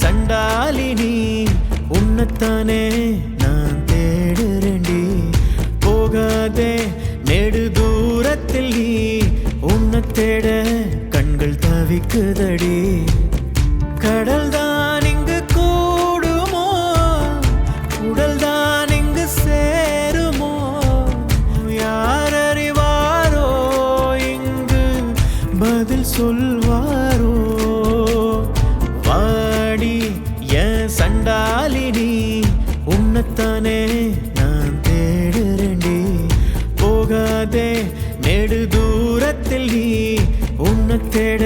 சண்டாலினி உன்னத்தானே நான் தேடுறேண்டி போகாதே நெடு தூரத்தில் நீ உன்னை தேட கண்கள் தவிக்குதடி கடல் தான் இங்கு கூடுமோ உடல் தான் இங்கு சேருமோ யார் அறிவாரோ இங்கு பதில் சொல்வாரோ வாடி என் சண்டாலினி உன்னத்தானே நான் தேடுறேண்டி போகாதே நெடு தூரத்தில் நீ உன்னை தேட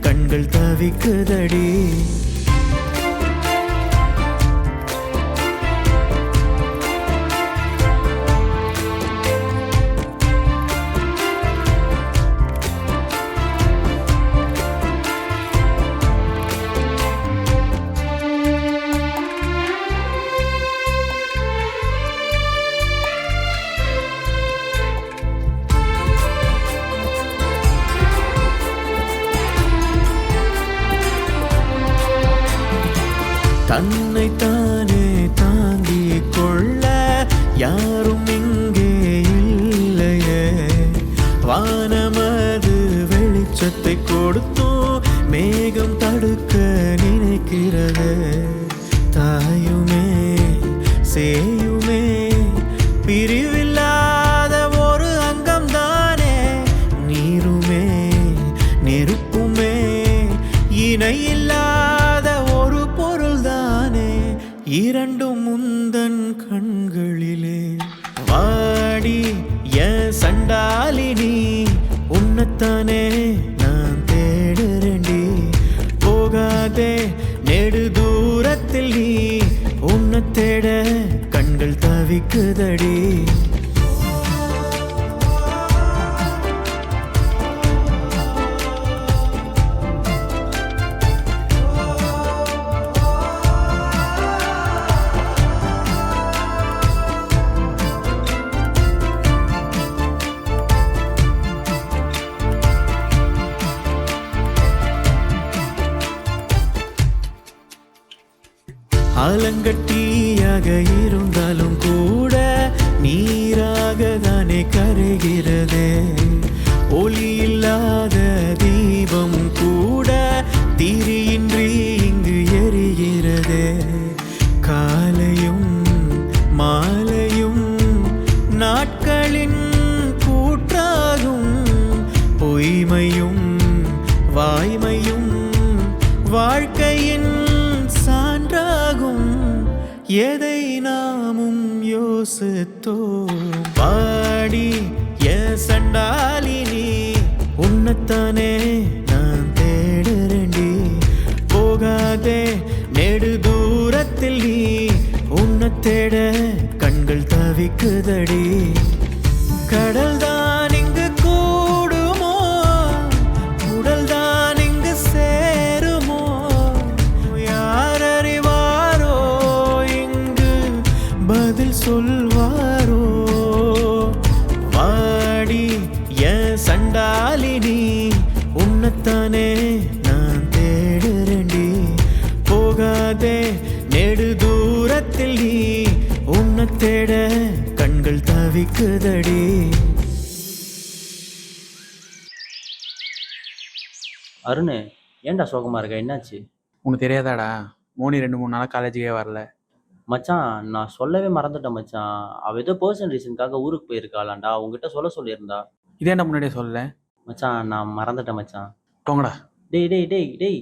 கண்கள் தவிக்குதடி தன்னைத்தானே தாங்கிக் கொள்ள யாரும் இங்கே இல்லையே வானமது வெளிச்சத்தை கொடுத்தும் மேகம் தடுக்க நினைக்கிறது தாயுமே சேயுமே பிரிவில்லாத ஒரு அங்கம் தானே நீருமே நெருப்புமே இணையில்லாத ஒரு பொருள் தானே இரண்டும் முந்தன் கண்களிலே வாடி என் சண்டாலினி உன்னத்தானே நான் தேடுறேண்டி போகாதே நெடு தூரத்தில் நீ உன்னை தேட கண்கள் தவிக்குதடி ஆலங்கட்டியாக இருந்தாலும் கூட நீராக தானே கரைகிறதே ஒளி இல்லாத தீபம் கூட திரியின்றி இங்கு எரிகிறதே காலையும் மாலையும் நாட்களின் கூற்றாகும் பொய்மையும் வாய்மையும் வாழ்க்கையின் சான்றாகும் எதை நாமும் யோசித்தோம் பாடி என் சண்டாலினி உன்னத்தானே நான் தேடுறேண்டி போகாதே நெடு தூரத்தில் நீ உன்னை தேட கண்கள் தவிக்குதடி கடல் தான் இங்கு கூடுமோ உடல் தான் இங்கு சேருமோ யார் அறிவாரோ இங்கு பதில் சொல்வாரோ வாடி என் சண்டாலினி உன்னத்தானே நான் தேடுறேண்டி போகாதே நெடு தூரத்தில் நீ உன்னை தேட கண்கள் தவிக்குதடி அருண், ஏன்டா சோகமா இருக்க? என்னாச்சு? உனக்கு தெரியாதாடா, மோனி 2-3 நாளாக காலேஜுக்கே வரல. மச்சான், நான் சொல்லவே மறந்துட்டேன் மச்சான். அவ ஏதோ பர்சனல் ரீசனுக்காக ஊருக்கு போயிருக்காளாண்டா. உங்ககிட்ட சொல்லியிருந்தா. இதே என்ன முன்னாடியே சொல்லல? மச்சான், நான் மறந்துட்டேன் மச்சான். போங்கடா. டேய் டேய் டேய் டேய்